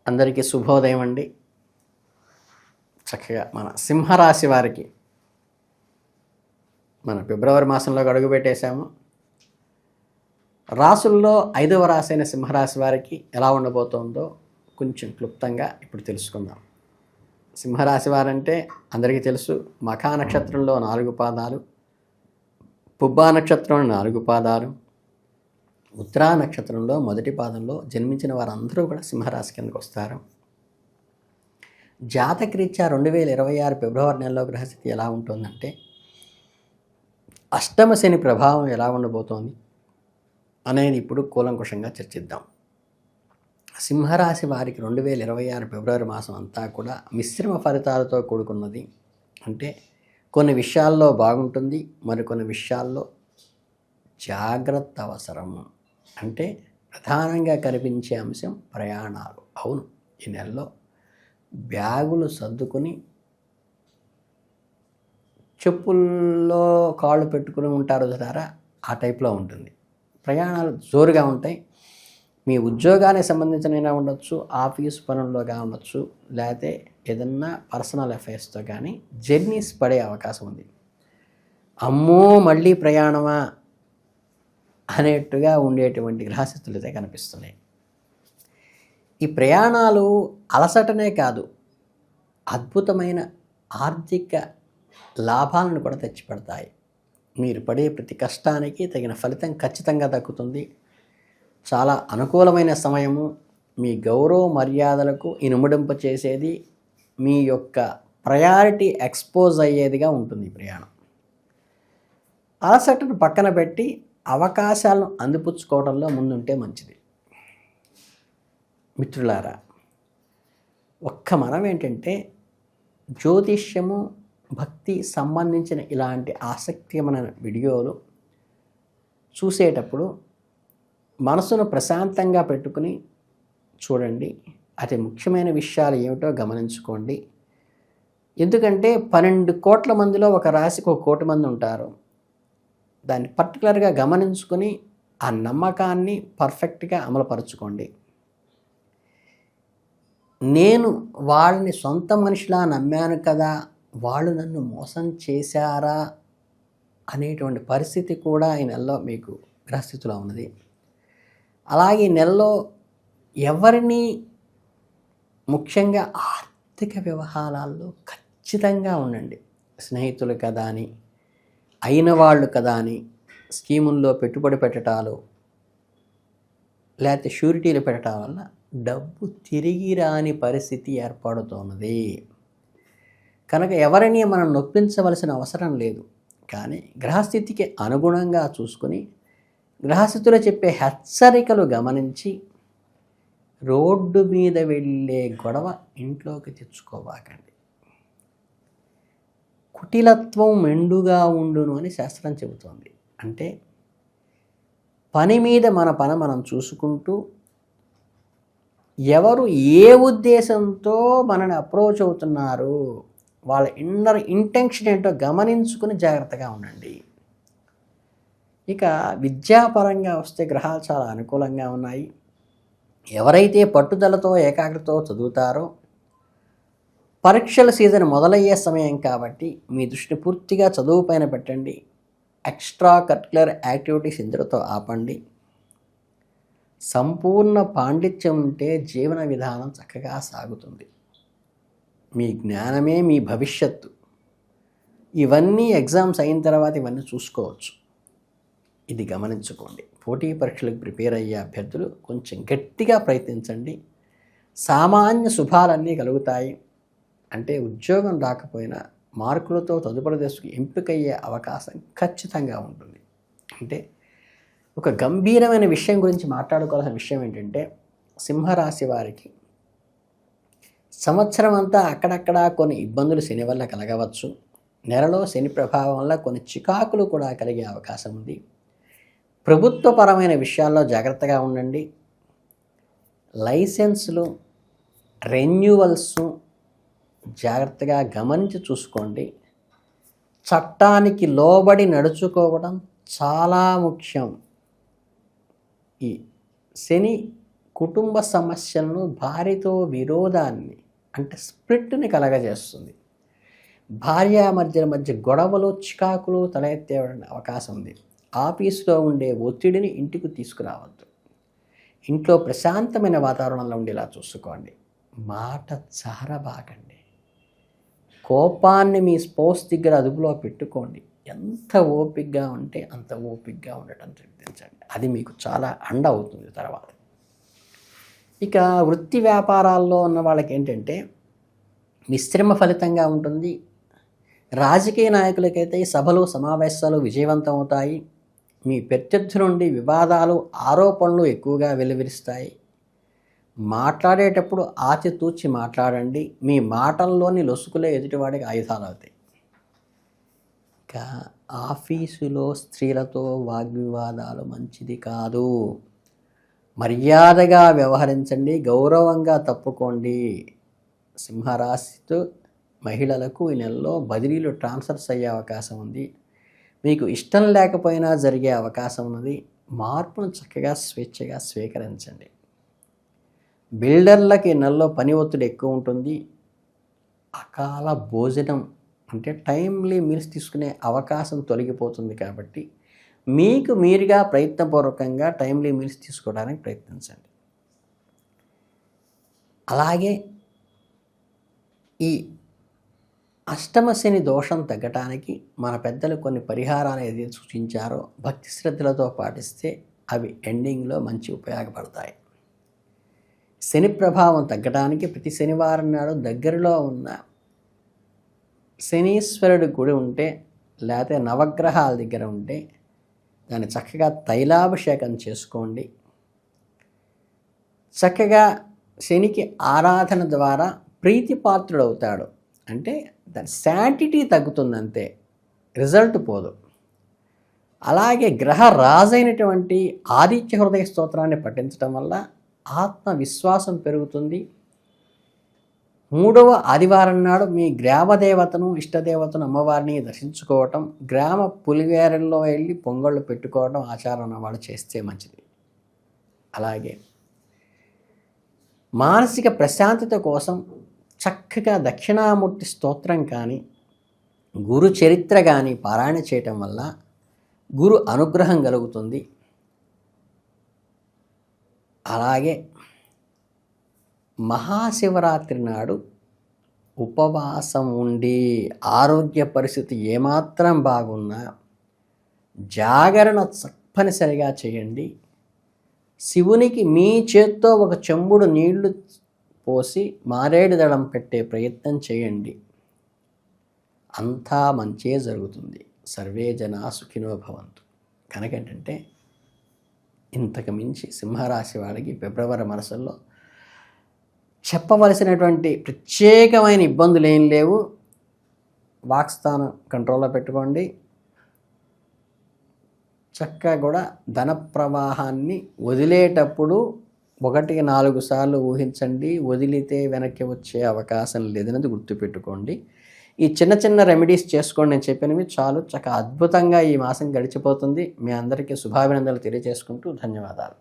అందరికీ శుభోదయం అండి. చక్కగా మన సింహరాశి వారికి మన ఫిబ్రవరి మాసంలోకి అడుగుపెట్టేశాము. రాసుల్లో 5వ రాశి అయిన సింహరాశి వారికి ఎలా ఉండబోతోందో కొంచెం క్లుప్తంగా ఇప్పుడు తెలుసుకుందాం. సింహరాశి వారంటే అందరికీ తెలుసు, మఖా నక్షత్రంలో 4 పాదాలు, పుబ్బా నక్షత్రంలో 4 పాదాలు, ఉత్తరా నక్షత్రంలో మొదటి పాదంలో జన్మించిన వారందరూ కూడా సింహరాశి కిందకు వస్తారు. జాతకరీత్యా 2026 ఫిబ్రవరి నెలలో గ్రహస్థితి ఎలా ఉంటుందంటే, అష్టమ శని ప్రభావం ఎలా ఉండబోతోంది అనేది ఇప్పుడు కూలంకుషంగా చర్చిద్దాం. సింహరాశి వారికి 2026 ఫిబ్రవరి మాసం అంతా కూడా మిశ్రమ ఫలితాలతో కూడుకున్నది. అంటే కొన్ని విషయాల్లో బాగుంటుంది, మరికొన్ని విషయాల్లో జాగ్రత్త అవసరము. అంటే ప్రధానంగా కనిపించే అంశం ప్రయాణాలు. అవును, ఈ నెలలో బ్యాగులు సర్దుకుని చెప్పుల్లో కాళ్ళు పెట్టుకుని ఉంటారు చూసారా, ఆ టైప్లో ఉంటుంది. ప్రయాణాలు జోరుగా ఉంటాయి. మీ ఉద్యోగానికి సంబంధించిన ఉండొచ్చు, ఆఫీస్ పనుల్లోగా ఉండొచ్చు, లేకపోతే ఏదన్నా పర్సనల్ అఫైర్స్తో కానీ జర్నీస్ పడే అవకాశం ఉంది. అమ్మో మళ్ళీ ప్రయాణమా అనేట్టుగా ఉండేటువంటి గ్రహస్థితులు అయితే కనిపిస్తున్నాయి. ఈ ప్రయాణాలు అలసటనే కాదు, అద్భుతమైన ఆర్థిక లాభాలను కూడా తెచ్చిపెడతాయి. మీరు పడే ప్రతి కష్టానికి తగిన ఫలితం ఖచ్చితంగా దక్కుతుంది. చాలా అనుకూలమైన సమయము. మీ గౌరవ మర్యాదలకు ఇనుముడింప చేసేది, మీ యొక్క ప్రయారిటీ ఎక్స్పోజ్ అయ్యేదిగా ఉంటుంది ఈ ప్రయాణం. అలసటను పక్కన పెట్టి అవకాశాలను అందిపుచ్చుకోవడంలో ముందుంటే మంచిది. మిత్రులారా, ఒక్క మనం ఏంటంటే జ్యోతిష్యము, భక్తి సంబంధించిన ఇలాంటి ఆసక్తికరమైన వీడియోలు చూసేటప్పుడు మనసును ప్రశాంతంగా పెట్టుకుని చూడండి. అతి ముఖ్యమైన విషయాలు ఏమిటో గమనించుకోండి. ఎందుకంటే 12 కోట్ల మందిలో ఒక రాశికి 1 కోటి మంది ఉంటారు. దాన్ని పర్టికులర్గా గమనించుకొని ఆ నమ్మకాన్ని పర్ఫెక్ట్గా అమలుపరచుకోండి. నేను వాళ్ళని సొంత మనిషిలా నమ్మాను కదా, వాళ్ళు నన్ను మోసం చేశారా అనేటువంటి పరిస్థితి కూడా ఈ నెలలో మీకు గ్రహస్థితిలో ఉన్నది. అలాగే ఈ నెలలో ఎవరిని ముఖ్యంగా ఆర్థిక వ్యవహారాల్లో ఖచ్చితంగా ఉండండి. స్నేహితులు కదా అని, అయిన వాళ్ళు కదా అని స్కీముల్లో పెట్టుబడి పెట్టడాలు, లేకపోతే షూరిటీలు పెట్టడం వల్ల డబ్బు తిరిగి రాని పరిస్థితి ఏర్పడుతున్నది. కనుక ఎవరిని మనం నొప్పించవలసిన అవసరం లేదు. కానీ గ్రహస్థితికి అనుగుణంగా చూసుకుని గ్రహస్థితిలో చెప్పే హెచ్చరికలు గమనించి రోడ్డు మీద వెళ్ళే గొడవ ఇంట్లోకి తెచ్చుకోవాకండి. కుటిలత్వం మెండుగా ఉండును అని శాస్త్రం చెబుతోంది. అంటే పని మీద మన పని మనం చూసుకుంటూ, ఎవరు ఏ ఉద్దేశంతో మనని అప్రోచ్ అవుతున్నారు, వాళ్ళ ఇన్నర్ ఇంటెన్షన్ ఏంటో గమనించుకుని జాగ్రత్తగా ఉండండి. ఇక విద్యాపరంగా వస్తే గ్రహాలు చాలా అనుకూలంగా ఉన్నాయి. ఎవరైతే పట్టుదలతో ఏకాగ్రతతో చదువుతారో, పరీక్షల సీజన్ మొదలయ్యే సమయం కాబట్టి మీ దృష్టిని పూర్తిగా చదువు పైన పెట్టండి. ఎక్స్ట్రా కరిక్యులర్ యాక్టివిటీస్ ఇందులో ఆపండి. సంపూర్ణ పాండిత్యం ఉంటే జీవన విధానం చక్కగా సాగుతుంది. మీ జ్ఞానమే మీ భవిష్యత్తు. ఇవన్నీ ఎగ్జామ్స్ అయిన తర్వాత ఇవన్నీ చూసుకోవచ్చు. ఇది గమనించుకోండి. పోటీ పరీక్షలకు ప్రిపేర్ అయ్యే అభ్యర్థులు కొంచెం గట్టిగా ప్రయత్నించండి. సామాన్య శుభాలన్నీ కలుగుతాయి. అంటే ఉద్యోగం రాకపోయినా మార్కులతో తదుపరి దశకు ఎంపికయ్యే అవకాశం ఖచ్చితంగా ఉంటుంది. అంటే ఒక గంభీరమైన విషయం గురించి మాట్లాడుకోవాల్సిన విషయం ఏంటంటే, సింహరాశి వారికి సంవత్సరం అంతా అక్కడక్కడ కొన్ని ఇబ్బందులు శని వల్ల కలగవచ్చు. నెలలో శని ప్రభావం వల్ల కొన్ని చికాకులు కూడా కలిగే అవకాశం ఉంది. ప్రభుత్వపరమైన విషయాల్లో జాగ్రత్తగా ఉండండి. లైసెన్సులు, రెన్యువల్స్ జాగ్రత్తగా గమనించి చూసుకోండి. చట్టానికి లోబడి నడుచుకోవడం చాలా ముఖ్యం. ఈ శని కుటుంబ సమస్యలను, భార్యతో విరోధాన్ని అంటే స్ప్లిట్ని కలగజేస్తుంది. భార్యామర్దుల మధ్య గొడవలు, చికాకులు తలెత్తే అవకాశం ఉంది. ఆఫీసులో ఉండే ఒత్తిడిని ఇంటికి తీసుకురావద్దు. ఇంట్లో ప్రశాంతమైన వాతావరణంలో ఉండేలా చూసుకోండి. మాట జారబాకండి. కోపాన్ని మీ స్పౌస్ దగ్గర అదుపులో పెట్టుకోండి. ఎంత ఓపికగా ఉంటే అంత ఓపికగా ఉండటం ప్రయత్నించండి. అది మీకు చాలా అండ అవుతుంది తర్వాత. ఇక వృత్తి వ్యాపారాల్లో ఉన్న వాళ్ళకి ఏంటంటే మిశ్రమ ఫలితంగా ఉంటుంది. రాజకీయ నాయకులకైతే సభలు, సమావేశాలు విజయవంతం అవుతాయి. మీ ప్రత్యర్థి నుండి వివాదాలు, ఆరోపణలు ఎక్కువగా వెలువరిస్తాయి. మాట్లాడేటప్పుడు ఆచితూచి మాట్లాడండి. మీ మాటల్లోని లొసుకులే ఎదుటివాడికి ఆయుధాలు అవుతాయి. ఇక ఆఫీసులో స్త్రీలతో వాగ్వివాదాలు మంచిది కాదు. మర్యాదగా వ్యవహరించండి, గౌరవంగా తప్పుకోండి. సింహరాశితో మహిళలకు ఈ నెలలో బదిలీలు, ట్రాన్స్ఫర్స్ అయ్యే అవకాశం ఉంది. మీకు ఇష్టం లేకపోయినా జరిగే అవకాశం ఉన్నది. మార్పును చక్కగా స్వేచ్ఛగా స్వీకరించండి. బిల్డర్లకి ఈ నెలలో పని ఒత్తిడి ఎక్కువ ఉంటుంది. అకాల భోజనం అంటే టైమ్లీ మీల్స్ తీసుకునే అవకాశం తొలగిపోతుంది కాబట్టి మీకు మీరుగా ప్రయత్నపూర్వకంగా టైమ్లీ మీల్స్ తీసుకోవడానికి ప్రయత్నించండి. అలాగే ఈ అష్టమ శని దోషం తగ్గటానికి మన పెద్దలు కొన్ని పరిహారాలు ఏదైతే సూచించారో భక్తి శ్రద్ధలతో పాటిస్తే అవి ఎండింగ్లో మంచి ఉపయోగపడతాయి. శని ప్రభావం తగ్గడానికి ప్రతి శనివారం నాడు దగ్గరలో ఉన్న శనీశ్వరుడి గుడి ఉంటే, లేకపోతే నవగ్రహాల దగ్గర ఉంటే దాన్ని చక్కగా తైలాభిషేకం చేసుకోండి. చక్కగా శనికి ఆరాధన ద్వారా ప్రీతిపాత్రుడు అవుతాడు. అంటే దాని శాంటిటీ తగ్గుతుందంతే, రిజల్ట్ పోదు. అలాగే గ్రహ రాజైనటువంటి ఆదిత్య హృదయ స్తోత్రాన్ని పఠించడం వల్ల ఆత్మవిశ్వాసం పెరుగుతుంది. 3వ ఆదివారం నాడు మీ గ్రామదేవతను, ఇష్టదేవతను, అమ్మవారిని దర్శించుకోవటం, గ్రామ పులివేరల్లో వెళ్ళి పొంగళ్ళు పెట్టుకోవడం ఆచారం వాళ్ళు చేస్తే మంచిది. అలాగే మానసిక ప్రశాంతత కోసం చక్కగా దక్షిణామూర్తి స్తోత్రం కానీ, గురు చరిత్ర కానీ పారాయణ చేయటం వల్ల గురు అనుగ్రహం కలుగుతుంది. అలాగే మహాశివరాత్రి నాడు ఉపవాసం ఉండి ఆరోగ్య పరిస్థితి ఏమాత్రం బాగున్నా జాగరణ తప్పనిసరిగా చేయండి. శివునికి మీ చేత్తో ఒక చెంబుడు నీళ్లు పోసి మారేడు దళం పెట్టే ప్రయత్నం చేయండి. అంతా మంచే జరుగుతుంది. సర్వే జనా సుఖినో భవంతు. కనుకేంటంటే ఇంతకు మించి సింహరాశి వాళ్ళకి ఫిబ్రవరి మాసంలో చెప్పవలసినటువంటి ప్రత్యేకమైన ఇబ్బందులు ఏం లేవు. వాక్స్థానం కంట్రోల్లో పెట్టుకోండి. చక్కగా కూడా ధన ప్రవాహాన్ని వదిలేటప్పుడు 1-4 సార్లు ఊహించండి. వదిలితే వెనక్కి వచ్చే అవకాశం లేదనేది గుర్తుపెట్టుకోండి. ఈ చిన్న చిన్న రెమెడీస్ చేసుకోండి. నేను చెప్పినవి చాలు. చక్కగా అద్భుతంగా ఈ మాసం గడిచిపోతుంది. మీ అందరికీ శుభాభినందనలు తెలియజేసుకుంటూ ధన్యవాదాలు.